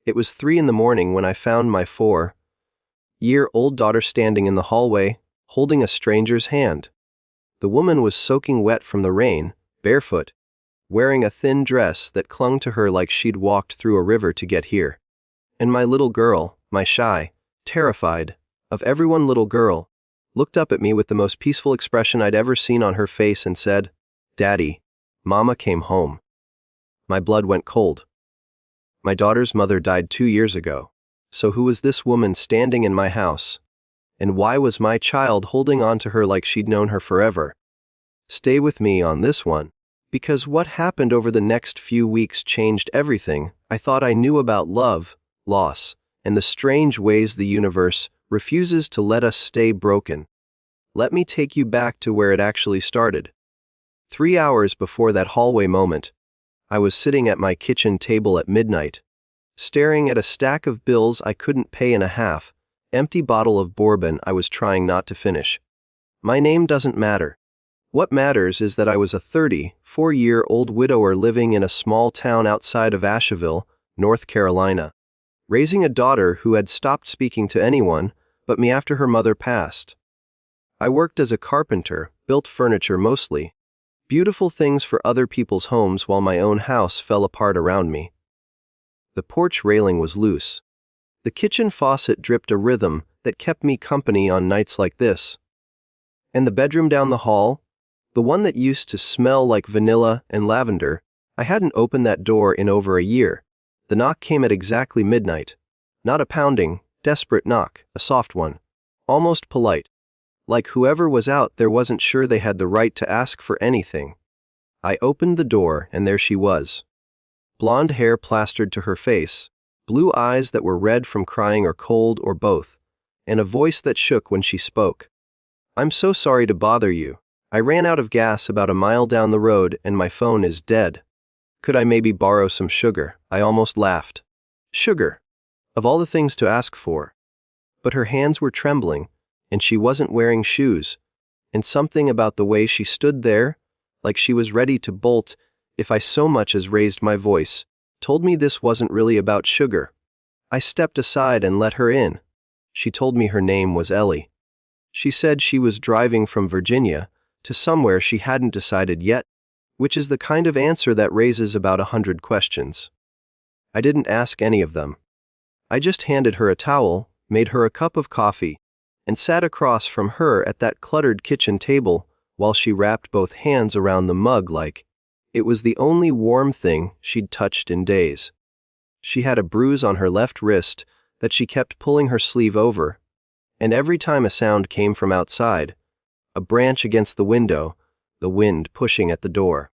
It was 3 in the morning when I found my 4-year-old daughter standing in the hallway, holding a stranger's hand. The woman was soaking wet from the rain, barefoot, wearing a thin dress that clung to her like she'd walked through a river to get here. And my little girl, my shy, terrified, of everyone little girl, looked up at me with the most peaceful expression I'd ever seen on her face and said, "Daddy, Mama came home." My blood went cold. My daughter's mother died 2 years ago. So who was this woman standing in my house? And why was my child holding on to her like she'd known her forever? Stay with me on this one, because what happened over the next few weeks changed everything I thought I knew about love, loss, and the strange ways the universe refuses to let us stay broken. Let me take you back to where it actually started. 3 hours before that hallway moment, I was sitting at my kitchen table at midnight, staring at a stack of bills I couldn't pay and a half-empty bottle of bourbon I was trying not to finish. My name doesn't matter. What matters is that I was a 34-year-old widower living in a small town outside of Asheville, North Carolina, raising a daughter who had stopped speaking to anyone but me after her mother passed. I worked as a carpenter, built furniture mostly, beautiful things for other people's homes while my own house fell apart around me. The porch railing was loose. The kitchen faucet dripped a rhythm that kept me company on nights like this. And the bedroom down the hall, the one that used to smell like vanilla and lavender, I hadn't opened that door in over a year. The knock came at exactly midnight. Not a pounding, desperate knock, a soft one, almost polite. Like whoever was out there wasn't sure they had the right to ask for anything. I opened the door and there she was. Blonde hair plastered to her face, blue eyes that were red from crying or cold or both, and a voice that shook when she spoke. "I'm so sorry to bother you. I ran out of gas about a mile down the road and my phone is dead. Could I maybe borrow some sugar?" I almost laughed. Sugar. Of all the things to ask for. But her hands were trembling, and she wasn't wearing shoes, and something about the way she stood there, like she was ready to bolt if I so much as raised my voice, told me this wasn't really about sugar. I stepped aside and let her in. She told me her name was Ellie. She said she was driving from Virginia to somewhere she hadn't decided yet, which is the kind of answer that raises about 100 questions. I didn't ask any of them. I just handed her a towel, made her a cup of coffee, and sat across from her at that cluttered kitchen table while she wrapped both hands around the mug like it was the only warm thing she'd touched in days. She had a bruise on her left wrist that she kept pulling her sleeve over, and every time a sound came from outside, a branch against the window, the wind pushing at the door,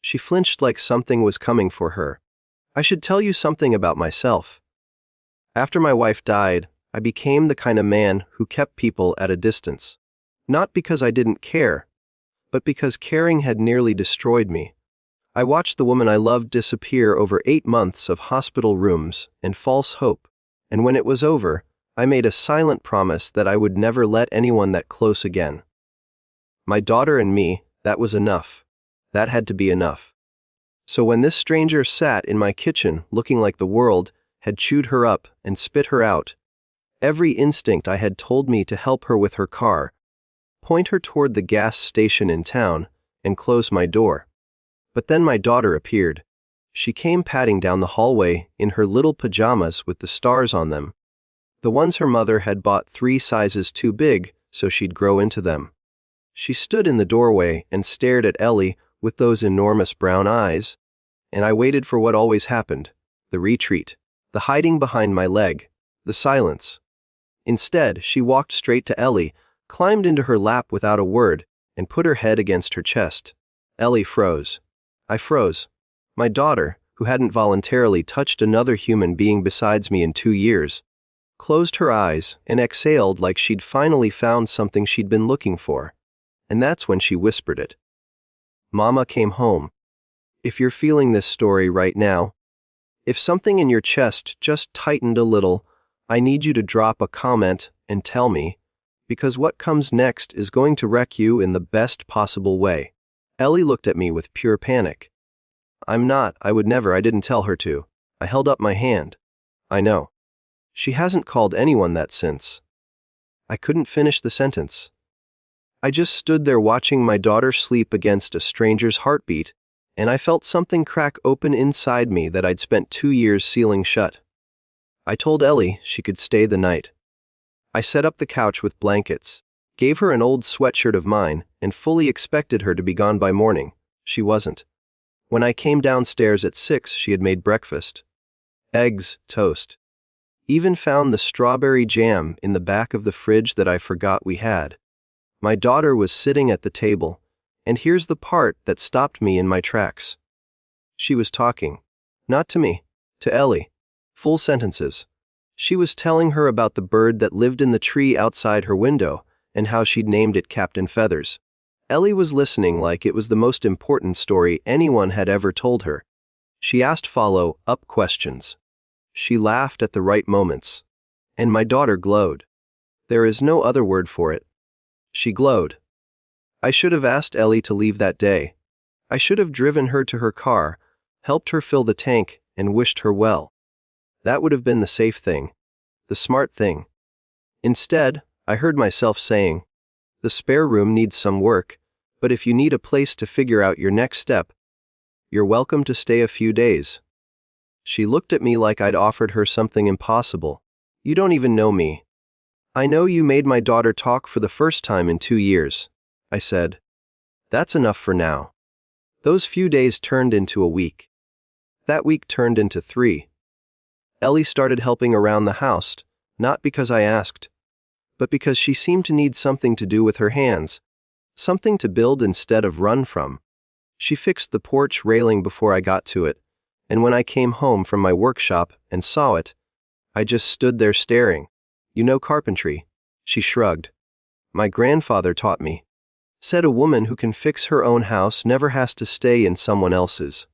she flinched like something was coming for her. I should tell you something about myself. After my wife died, I became the kind of man who kept people at a distance. Not because I didn't care, but because caring had nearly destroyed me. I watched the woman I loved disappear over 8 months of hospital rooms and false hope, and when it was over, I made a silent promise that I would never let anyone that close again. My daughter and me, that was enough. That had to be enough. So when this stranger sat in my kitchen looking like the world had chewed her up and spit her out, every instinct I had told me to help her with her car, point her toward the gas station in town, and close my door. But then my daughter appeared. She came padding down the hallway in her little pajamas with the stars on them, the ones her mother had bought 3 sizes too big so she'd grow into them. She stood in the doorway and stared at Ellie with those enormous brown eyes, and I waited for what always happened, the retreat, the hiding behind my leg, the silence. Instead, she walked straight to Ellie, climbed into her lap without a word, and put her head against her chest. Ellie froze. I froze. My daughter, who hadn't voluntarily touched another human being besides me in 2 years, closed her eyes and exhaled like she'd finally found something she'd been looking for. And that's when she whispered it. Mama came home. If you're feeling this story right now, if something in your chest just tightened a little, I need you to drop a comment and tell me, because what comes next is going to wreck you in the best possible way. Ellie looked at me with pure panic. I would never, I didn't tell her to. I held up my hand. I know. She hasn't called anyone that since. I couldn't finish the sentence. I just stood there watching my daughter sleep against a stranger's heartbeat, and I felt something crack open inside me that I'd spent 2 years sealing shut. I told Ellie she could stay the night. I set up the couch with blankets, gave her an old sweatshirt of mine, and fully expected her to be gone by morning. She wasn't. When I came downstairs at 6, she had made breakfast. Eggs, toast. Even found the strawberry jam in the back of the fridge that I forgot we had. My daughter was sitting at the table, and here's the part that stopped me in my tracks. She was talking. Not to me, to Ellie. Full sentences. She was telling her about the bird that lived in the tree outside her window and how she'd named it Captain Feathers. Ellie was listening like it was the most important story anyone had ever told her. She asked follow-up questions. She laughed at the right moments. And my daughter glowed. There is no other word for it. She glowed. I should have asked Ellie to leave that day. I should have driven her to her car, helped her fill the tank, and wished her well. That would have been the safe thing, the smart thing. Instead, I heard myself saying, "The spare room needs some work, but if you need a place to figure out your next step, you're welcome to stay a few days." She looked at me like I'd offered her something impossible. "You don't even know me." "I know you made my daughter talk for the first time in 2 years," I said. "That's enough for now." Those few days turned into a week. That week turned into 3. Ellie started helping around the house, not because I asked, but because she seemed to need something to do with her hands, something to build instead of run from. She fixed the porch railing before I got to it, and when I came home from my workshop and saw it, I just stood there staring. "You know carpentry?" She shrugged. "My grandfather taught me. Said a woman who can fix her own house never has to stay in someone else's."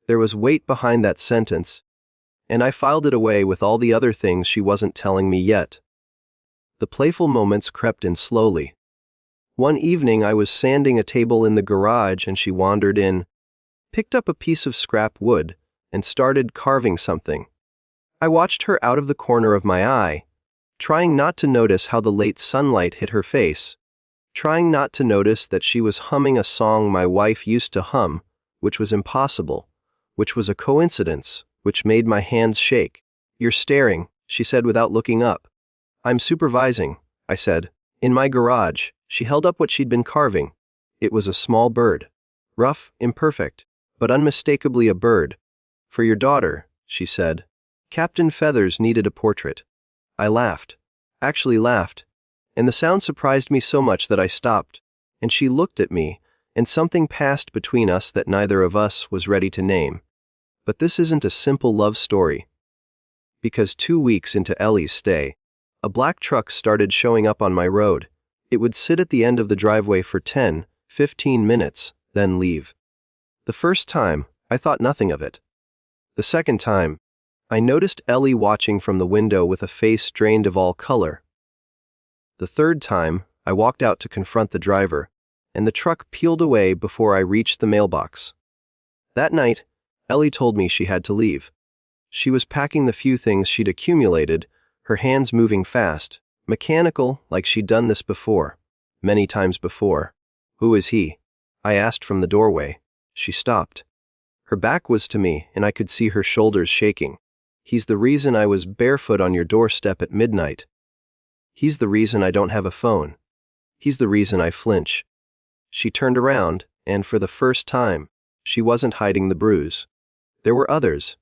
There was weight behind that sentence, and I filed it away with all the other things she wasn't telling me yet. The playful moments crept in slowly. One evening I was sanding a table in the garage and she wandered in, picked up a piece of scrap wood, and started carving something. I watched her out of the corner of my eye, trying not to notice how the late sunlight hit her face, trying not to notice that she was humming a song my wife used to hum, which was impossible, which was a coincidence, which made my hands shake. "You're staring," she said without looking up. "I'm supervising," I said. "In my garage." She held up what she'd been carving. It was a small bird. Rough, imperfect, but unmistakably a bird. "For your daughter," she said. "Captain Feathers needed a portrait." I laughed. Actually laughed. And the sound surprised me so much that I stopped. And she looked at me, and something passed between us that neither of us was ready to name. But this isn't a simple love story. Because 2 weeks into Ellie's stay, a black truck started showing up on my road. It would sit at the end of the driveway for 10, 15 minutes, then leave. The first time, I thought nothing of it. The second time, I noticed Ellie watching from the window with a face drained of all color. The third time, I walked out to confront the driver, and the truck peeled away before I reached the mailbox. That night, Ellie told me she had to leave. She was packing the few things she'd accumulated, her hands moving fast, mechanical like she'd done this before, many times before. "Who is he?" I asked from the doorway. She stopped. Her back was to me, and I could see her shoulders shaking. "He's the reason I was barefoot on your doorstep at midnight. He's the reason I don't have a phone. He's the reason I flinch." She turned around, and for the first time, she wasn't hiding the bruise. There were others.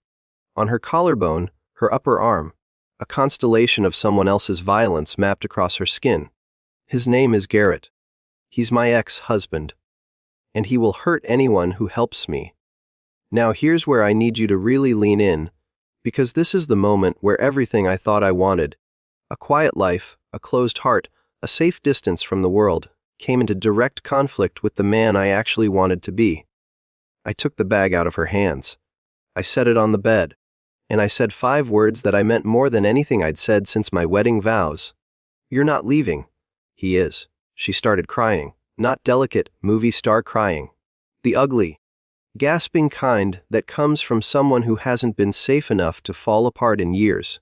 On her collarbone, her upper arm, a constellation of someone else's violence mapped across her skin. "His name is Garrett. He's my ex-husband. And he will hurt anyone who helps me. Now here's where I need you to really lean in, because this is the moment where everything I thought I wanted, a quiet life, a closed heart, a safe distance from the world, came into direct conflict with the man I actually wanted to be." I took the bag out of her hands. I set it on the bed, and I said 5 words that I meant more than anything I'd said since my wedding vows. "You're not leaving." "He is." She started crying, not delicate, movie star crying. The ugly, gasping kind that comes from someone who hasn't been safe enough to fall apart in years.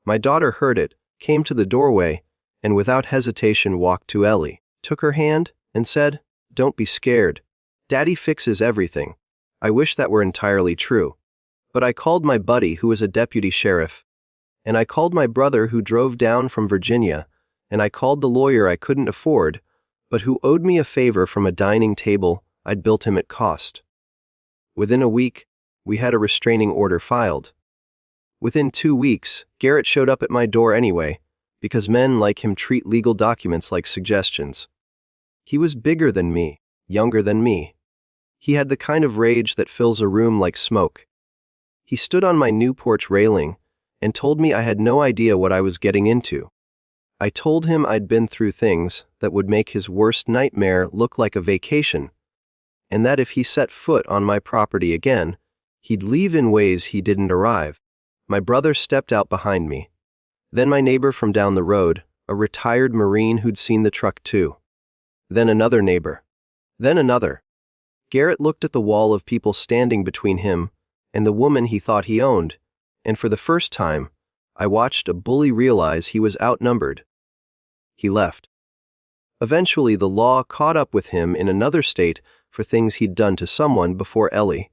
My daughter heard it, came to the doorway, and without hesitation walked to Ellie, took her hand, and said, "Don't be scared. Daddy fixes everything." I wish that were entirely true. But I called my buddy who is a deputy sheriff, and I called my brother who drove down from Virginia, and I called the lawyer I couldn't afford, but who owed me a favor from a dining table I'd built him at cost. Within a week, we had a restraining order filed. Within 2 weeks, Garrett showed up at my door anyway, because men like him treat legal documents like suggestions. He was bigger than me, younger than me. He had the kind of rage that fills a room like smoke. He stood on my new porch railing and told me I had no idea what I was getting into. I told him I'd been through things that would make his worst nightmare look like a vacation, and that if he set foot on my property again, he'd leave in ways he didn't arrive. My brother stepped out behind me. Then my neighbor from down the road, a retired Marine who'd seen the truck too. Then another neighbor. Then another. Garrett looked at the wall of people standing between him and the woman he thought he owned, and for the first time, I watched a bully realize he was outnumbered. He left. Eventually, the law caught up with him in another state for things he'd done to someone before Ellie,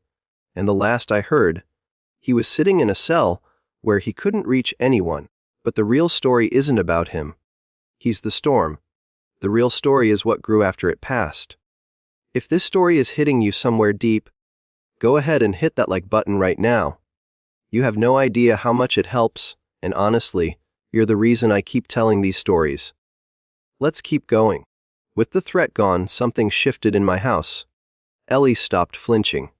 and the last I heard, he was sitting in a cell where he couldn't reach anyone. But the real story isn't about him. He's the storm. The real story is what grew after it passed. If this story is hitting you somewhere deep, go ahead and hit that like button right now. You have no idea how much it helps, and honestly, you're the reason I keep telling these stories. Let's keep going. With the threat gone, something shifted in my house. Ellie stopped flinching.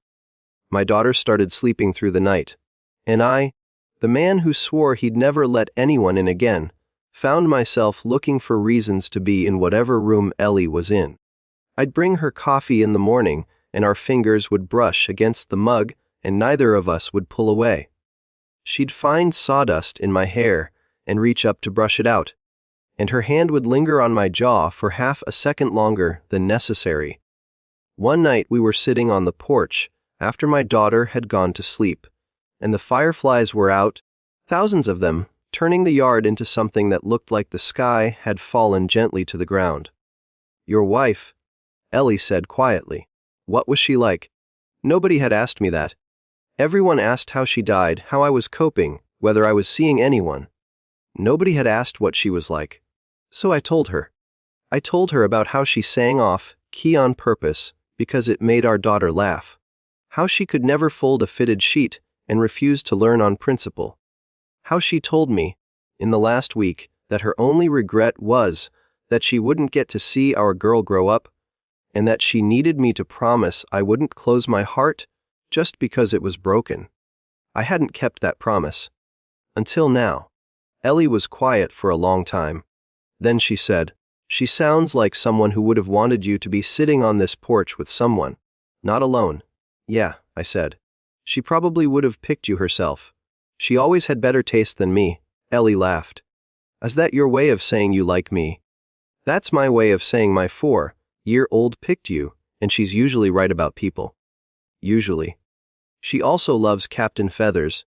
My daughter started sleeping through the night. And I, the man who swore he'd never let anyone in again, found myself looking for reasons to be in whatever room Ellie was in. I'd bring her coffee in the morning, and our fingers would brush against the mug, and neither of us would pull away. She'd find sawdust in my hair and reach up to brush it out, and her hand would linger on my jaw for half a second longer than necessary. One night we were sitting on the porch after my daughter had gone to sleep, and the fireflies were out, thousands of them, turning the yard into something that looked like the sky had fallen gently to the ground. "Your wife," Ellie said quietly. What was she like? Nobody had asked me that. Everyone asked how she died, how I was coping, whether I was seeing anyone. Nobody had asked what she was like. So I told her. I told her about how she sang off key on purpose because it made our daughter laugh. How she could never fold a fitted sheet and refused to learn on principle. How she told me, in the last week, that her only regret was that she wouldn't get to see our girl grow up, and that she needed me to promise I wouldn't close my heart just because it was broken. I hadn't kept that promise. Until now. Ellie was quiet for a long time. Then she said, "She sounds like someone who would have wanted you to be sitting on this porch with someone, not alone." "Yeah," I said. "She probably would have picked you herself. She always had better taste than me." Ellie laughed. "Is that your way of saying you like me?" "That's my way of saying my 4-year-old picked you, and she's usually right about people." Usually. She also loves Captain Feathers.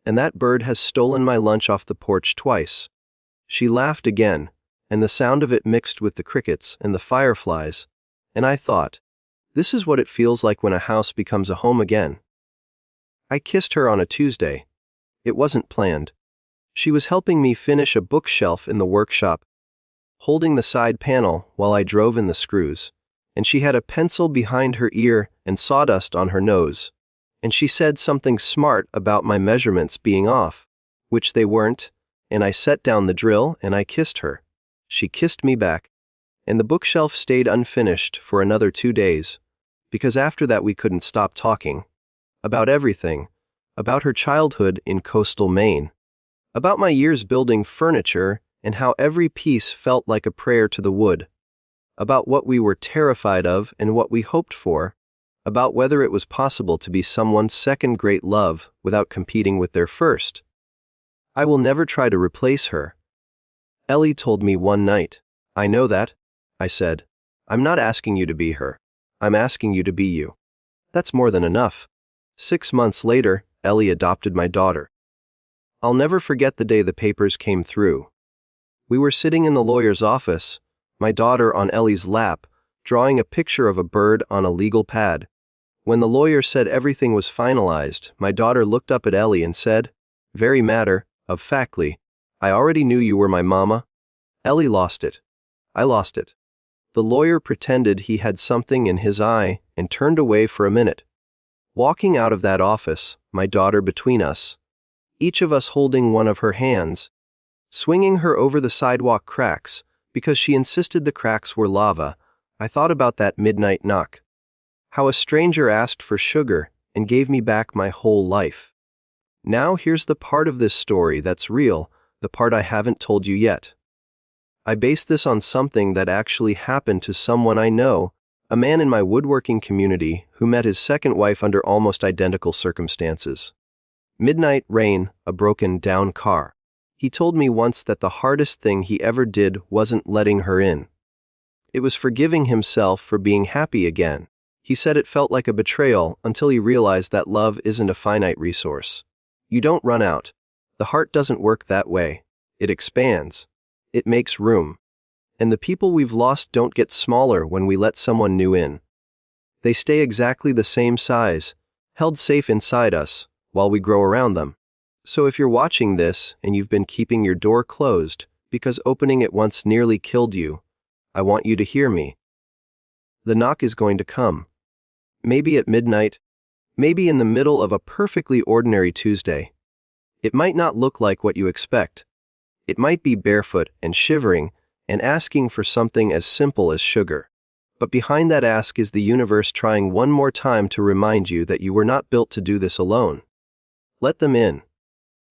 And that bird has stolen my lunch off the porch twice. She laughed again, and the sound of it mixed with the crickets and the fireflies, and I thought, this is what it feels like when a house becomes a home again. I kissed her on a Tuesday. It wasn't planned. She was helping me finish a bookshelf in the workshop, holding the side panel while I drove in the screws, and she had a pencil behind her ear and sawdust on her nose, and she said something smart about my measurements being off, which they weren't, and I set down the drill and I kissed her. She kissed me back, and the bookshelf stayed unfinished for another 2 days, because after that we couldn't stop talking. About everything. About her childhood in coastal Maine. About my years building furniture and how every piece felt like a prayer to the wood. About what we were terrified of and what we hoped for. About whether it was possible to be someone's second great love without competing with their first. I will never try to replace her. Ellie told me one night, "I know that," I said. "I'm not asking you to be her. I'm asking you to be you." That's more than enough. 6 months later, Ellie adopted my daughter. I'll never forget the day the papers came through. We were sitting in the lawyer's office, my daughter on Ellie's lap, drawing a picture of a bird on a legal pad. When the lawyer said everything was finalized, my daughter looked up at Ellie and said, "Very matter of factly, I already knew you were my mama." Ellie lost it. I lost it. The lawyer pretended he had something in his eye and turned away for a minute. Walking out of that office, my daughter between us, each of us holding one of her hands, swinging her over the sidewalk cracks because she insisted the cracks were lava, I thought about that midnight knock. How a stranger asked for sugar and gave me back my whole life. Now here's the part of this story that's real, the part I haven't told you yet. I base this on something that actually happened to someone I know, a man in my woodworking community who met his second wife under almost identical circumstances. Midnight rain, a broken down car. He told me once that the hardest thing he ever did wasn't letting her in. It was forgiving himself for being happy again. He said it felt like a betrayal until he realized that love isn't a finite resource. You don't run out. The heart doesn't work that way. It expands. It makes room. And the people we've lost don't get smaller when we let someone new in. They stay exactly the same size, held safe inside us, while we grow around them. So if you're watching this and you've been keeping your door closed because opening it once nearly killed you, I want you to hear me. The knock is going to come. Maybe at midnight, maybe in the middle of a perfectly ordinary Tuesday. It might not look like what you expect. It might be barefoot and shivering and asking for something as simple as sugar. But behind that ask is the universe trying one more time to remind you that you were not built to do this alone. Let them in.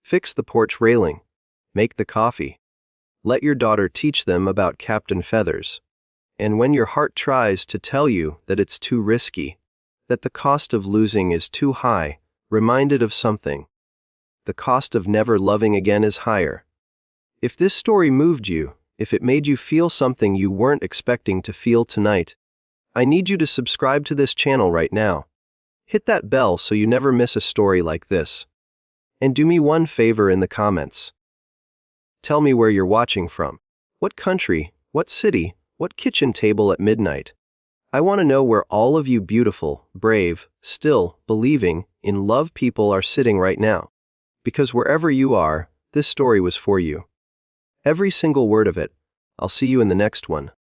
Fix the porch railing. Make the coffee. Let your daughter teach them about Captain Feathers. And when your heart tries to tell you that it's too risky, that the cost of losing is too high, remind it of something. The cost of never loving again is higher. If this story moved you, if it made you feel something you weren't expecting to feel tonight, I need you to subscribe to this channel right now. Hit that bell so you never miss a story like this. And do me one favor in the comments. Tell me where you're watching from. What country, what city, what kitchen table at midnight. I want to know where all of you beautiful, brave, still, believing, in love people are sitting right now. Because wherever you are, this story was for you. Every single word of it. I'll see you in the next one.